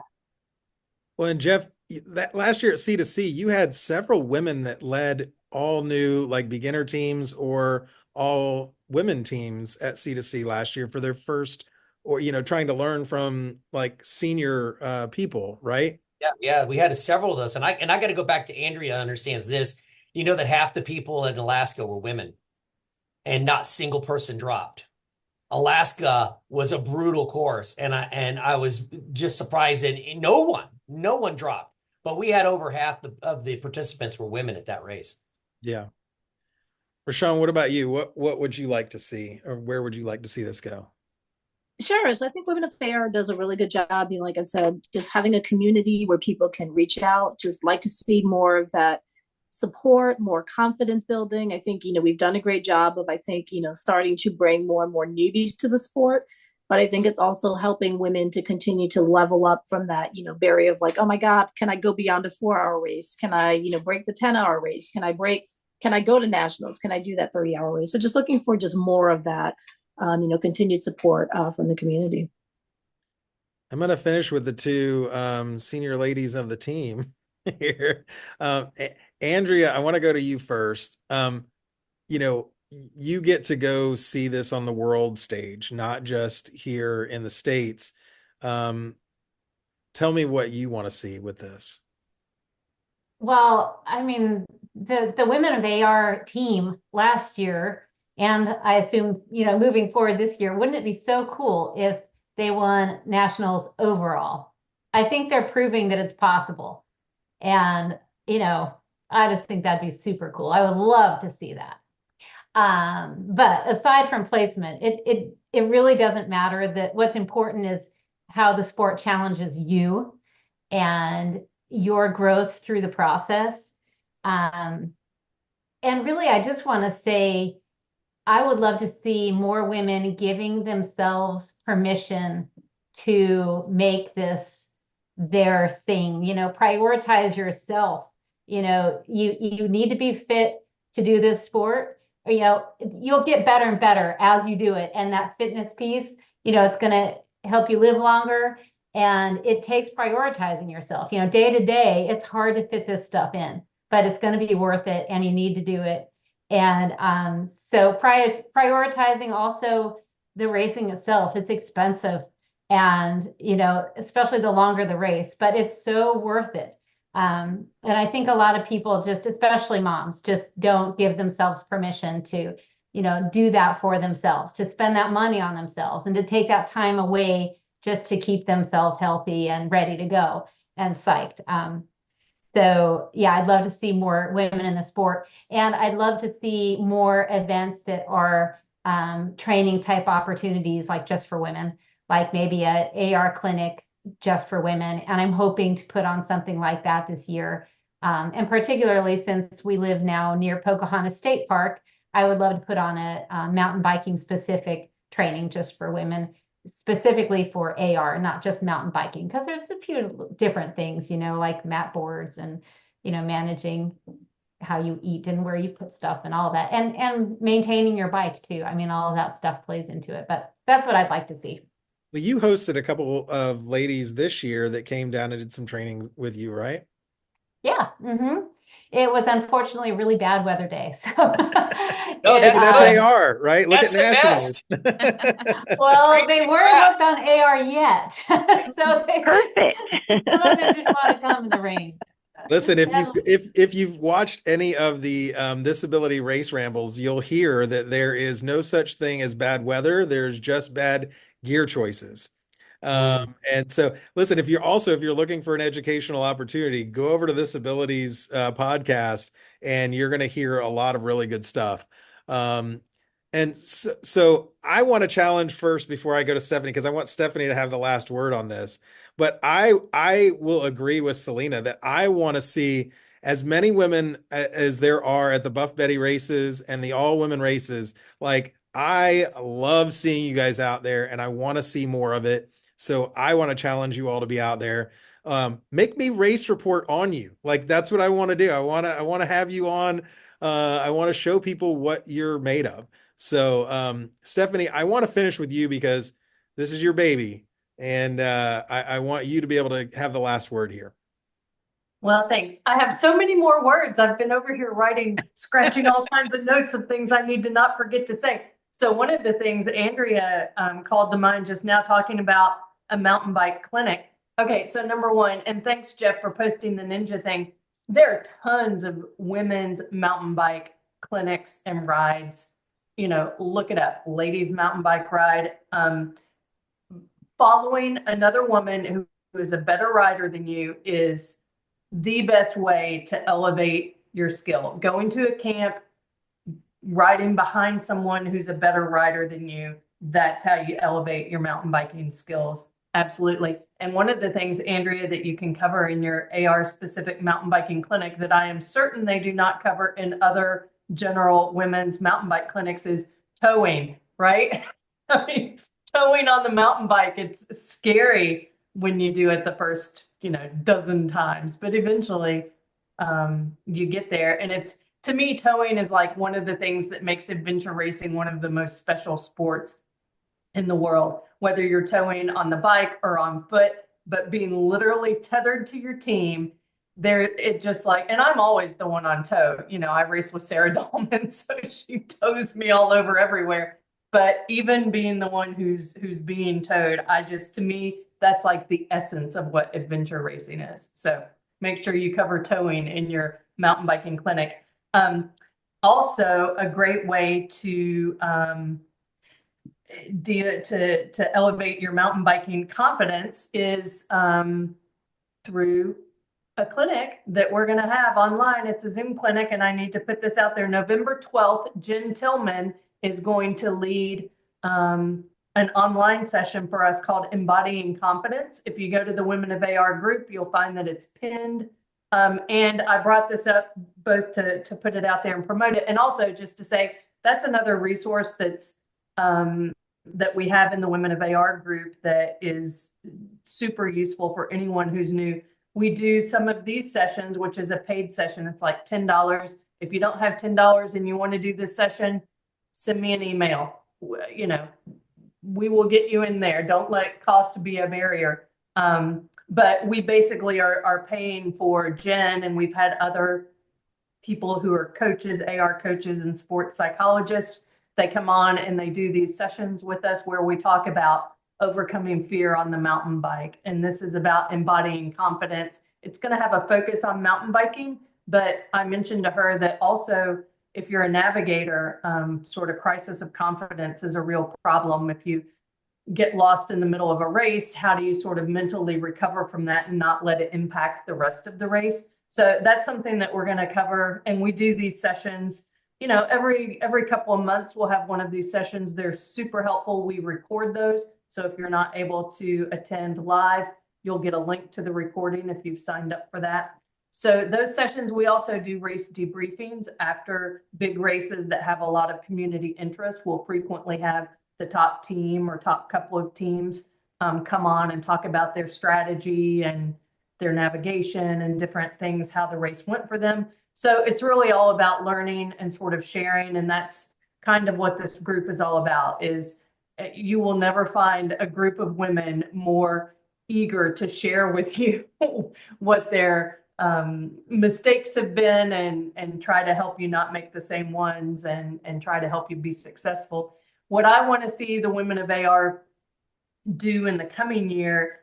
[SPEAKER 1] Well, and Jeff, that last year at C2C, you had several women that led all new like beginner teams or all women teams at C2C last year for their first, or trying to learn from like senior people, right?
[SPEAKER 2] Yeah, we had several of those, and I got to go back to Andrea understands this. You know that half the people in Alaska were women, and not single person dropped. Alaska was a brutal course, and I was just surprised that no one dropped. But we had over half of the participants were women at that race.
[SPEAKER 1] Yeah. Rashawn, what about you? What would you like to see, or where would you like to see this go?
[SPEAKER 8] Sure. So I think Women of AR does a really good job. Like I said, just having a community where people can reach out, just like to see more of that support, more confidence building. I think, we've done a great job of, starting to bring more and more newbies to the sport. But I think it's also helping women to continue to level up from that, barrier of like, oh my God, can I go beyond a 4 hour race? Can I, break the 10 hour race? Can I go to nationals? Can I do that 30 hour race? So just looking for just more of that continued support from the community.
[SPEAKER 1] I'm going to finish with the two senior ladies of the team here. Andrea, I want to go to you first. You get to go see this on the world stage, not just here in the States. Tell me what you want to see with this.
[SPEAKER 4] Well, I mean, the Women of AR team last year, and I assume, moving forward this year, wouldn't it be so cool if they won nationals overall? I think they're proving that it's possible. And, I just think that'd be super cool. I would love to see that. But aside from placement, it really doesn't matter. That what's important is how the sport challenges you and your growth through the process. And really, I just want to say, I would love to see more women giving themselves permission to make this their thing. Prioritize yourself. You need to be fit to do this sport. You'll get better and better as you do it. And that fitness piece, it's going to help you live longer. And it takes prioritizing yourself. Day to day, it's hard to fit this stuff in, but it's going to be worth it and you need to do it. And so prioritizing also the racing itself, it's expensive. And, especially the longer the race, but it's so worth it. And I think a lot of people just, especially moms, just don't give themselves permission to, do that for themselves, to spend that money on themselves and to take that time away just to keep themselves healthy and ready to go and psyched. So yeah, I'd love to see more women in the sport, and I'd love to see more events that are training type opportunities, like just for women, like maybe a AR clinic just for women. And I'm hoping to put on something like that this year. And particularly since we live now near Pocahontas State Park, I would love to put on a mountain biking specific training just for women, specifically for AR, not just mountain biking, because there's a few different things, like mat boards and, managing how you eat and where you put stuff and all that, and maintaining your bike too. I mean, all of that stuff plays into it, but that's what I'd like to see.
[SPEAKER 1] Well, you hosted a couple of ladies this year that came down and did some training with you, right?
[SPEAKER 4] Yeah. It was unfortunately a really bad weather day. So
[SPEAKER 2] No, that's
[SPEAKER 1] That's
[SPEAKER 2] good.
[SPEAKER 1] AR, right? Look
[SPEAKER 2] That's
[SPEAKER 1] at
[SPEAKER 2] the
[SPEAKER 1] nationals.
[SPEAKER 4] well,
[SPEAKER 2] Trains
[SPEAKER 4] they
[SPEAKER 2] the
[SPEAKER 4] weren't
[SPEAKER 2] crap.
[SPEAKER 4] hooked on AR yet. So
[SPEAKER 5] Perfect.
[SPEAKER 4] some of them didn't want to come in the rain.
[SPEAKER 1] Listen, if you've watched any of the disability race rambles, you'll hear that there is no such thing as bad weather. There's just bad gear choices. And so, listen, if you're looking for an educational opportunity, go over to this abilities podcast, and you're going to hear a lot of really good stuff. And so I want to challenge first before I go to Stephanie, because I want Stephanie to have the last word on this. But I will agree with Selena that I want to see as many women as there are at the Buff Betty races and the all women races. Like, I love seeing you guys out there, and I want to see more of it. So I want to challenge you all to be out there. Make me race report on you. Like, that's what I want to do. I want to have you on. I want to show people what you're made of. So, Stephanie, I want to finish with you because this is your baby, and I want you to be able to have the last word here.
[SPEAKER 3] Well, thanks. I have so many more words. I've been over here scratching all kinds of notes of things I need to not forget to say. So one of the things Andrea called to mind just now, talking about a mountain bike clinic. Okay, so number one, and thanks, Jeff, for posting the ninja thing. There are tons of women's mountain bike clinics and rides look it up, ladies mountain bike ride. Following another woman who is a better rider than you is the best way to elevate your skill. Going to a camp, riding behind someone who's a better rider than you, that's how you elevate your mountain biking skills. Absolutely. And one of the things, Andrea, that you can cover in your AR specific mountain biking clinic that I am certain they do not cover in other general women's mountain bike clinics is towing, right? I mean, towing on the mountain bike, it's scary when you do it the first, dozen times, but eventually you get there. And it's, to me, towing is like one of the things that makes adventure racing one of the most special sports in the world, whether you're towing on the bike or on foot, but being literally tethered to your team there, it just like, and I'm always the one on tow. I race with Sarah Dahlman, so she tows me all over everywhere. But even being the one who's being towed, to me, that's like the essence of what adventure racing is. So make sure you cover towing in your mountain biking clinic. Also, a great way to elevate your mountain biking confidence is through a clinic that we're going to have online. It's a Zoom clinic, and I need to put this out there. November 12th, Jen Tillman is going to lead an online session for us called Embodying Confidence. If you go to the Women of AR group, you'll find that it's pinned. And I brought this up both to put it out there and promote it, and also just to say that's another resource that's that we have in the Women of AR group that is super useful for anyone who's new. We do some of these sessions, which is a paid session. It's like $10. If you don't have $10 and you want to do this session, send me an email. We will get you in there. Don't let cost be a barrier. But we basically are paying for Jen, and we've had other people who are coaches, AR coaches and sports psychologists. They come on and they do these sessions with us where we talk about overcoming fear on the mountain bike. And this is about embodying confidence. It's going to have a focus on mountain biking, but I mentioned to her that also if you're a navigator, sort of crisis of confidence is a real problem. If you get lost in the middle of a race, how do you sort of mentally recover from that and not let it impact the rest of the race? So that's something that we're going to cover. And we do these sessions, every couple of months, we'll have one of these sessions. They're super helpful. We record those. So if you're not able to attend live, you'll get a link to the recording if you've signed up for that. So those sessions, we also do race debriefings after big races that have a lot of community interest. We'll frequently have the top team or top couple of teams come on and talk about their strategy and their navigation and different things, how the race went for them. So it's really all about learning and sort of sharing. And that's kind of what this group is all about, is you will never find a group of women more eager to share with you what their mistakes have been and try to help you not make the same ones and try to help you be successful. What I want to see the Women of AR do in the coming year,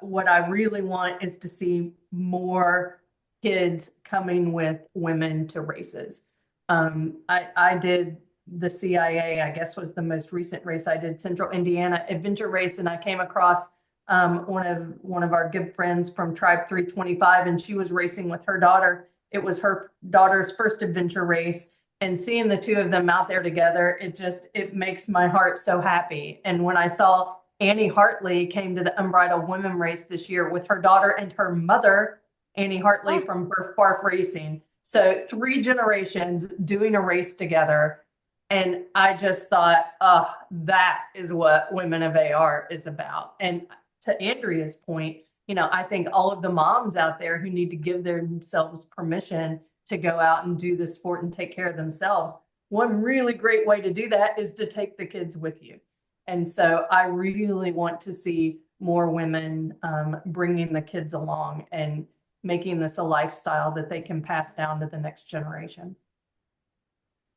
[SPEAKER 3] what I really want is to see more kids coming with women to races. I did the CIA, I guess was the most recent race I did, Central Indiana Adventure Race, and I came across one of our good friends from Tribe 325, and she was racing with her daughter. It was her daughter's first adventure race, and seeing the two of them out there together, it makes my heart so happy. And when I saw Annie Hartley came to the Unbridled Women race this year with her daughter and her mother, Annie Hartley from Birth Barf Racing. So 3 generations doing a race together. And I just thought, oh, that is what Women of AR is about. And to Andrea's point, I think all of the moms out there who need to give themselves permission to go out and do the sport and take care of themselves. One really great way to do that is to take the kids with you. And so I really want to see more women bringing the kids along and making this a lifestyle that they can pass down to the next generation.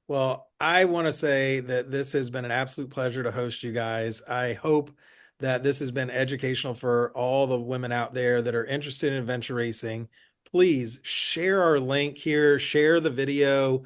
[SPEAKER 1] Well, I want to say that this has been an absolute pleasure to host you guys. I hope that this has been educational for all the women out there that are interested in adventure racing. Please share our link here, share the video.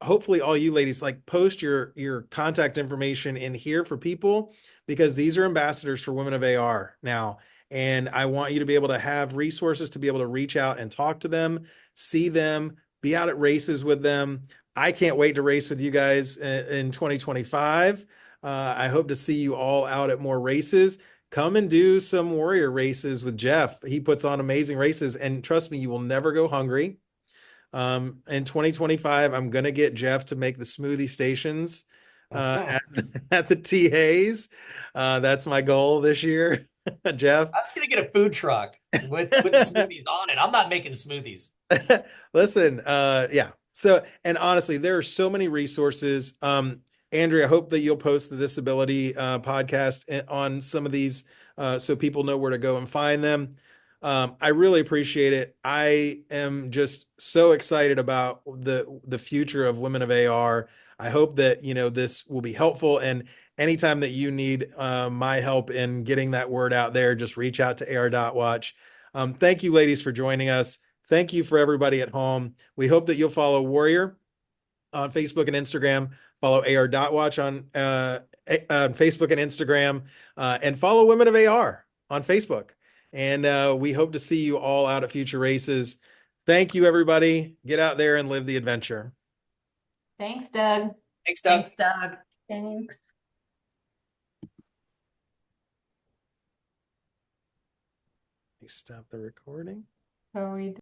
[SPEAKER 1] hopefully all you ladies like post your contact information in here for people, because these are ambassadors for Women of AR now. And I want you to be able to have resources to be able to reach out and talk to them, see them, be out at races with them. I can't wait to race with you guys in 2025. I hope to see you all out at more races. Come and do some warrior races with Jeff. He puts on amazing races, and trust me, you will never go hungry. In 2025, I'm gonna get Jeff to make the smoothie stations at the TAs. That's my goal this year, Jeff.
[SPEAKER 2] I was gonna get a food truck with the smoothies on it. I'm not making smoothies.
[SPEAKER 1] Listen, yeah. So, and honestly, there are so many resources. Andrea, I hope that you'll post the disability podcast on some of these so people know where to go and find them. I really appreciate it. I am just so excited about the future of Women of AR. I hope that this will be helpful. And anytime that you need my help in getting that word out there, just reach out to AR.watch. Thank you, ladies, for joining us. Thank you for everybody at home. We hope that you'll follow Warrior on Facebook and Instagram, follow AR.watch on Facebook and Instagram, and follow Women of AR on Facebook. And we hope to see you all out at future races. Thank you, everybody. Get out there and live the adventure.
[SPEAKER 4] Thanks, Doug.
[SPEAKER 2] Thanks, Doug.
[SPEAKER 3] Thanks, Doug.
[SPEAKER 7] Thanks.
[SPEAKER 1] Stop the recording.
[SPEAKER 3] Are we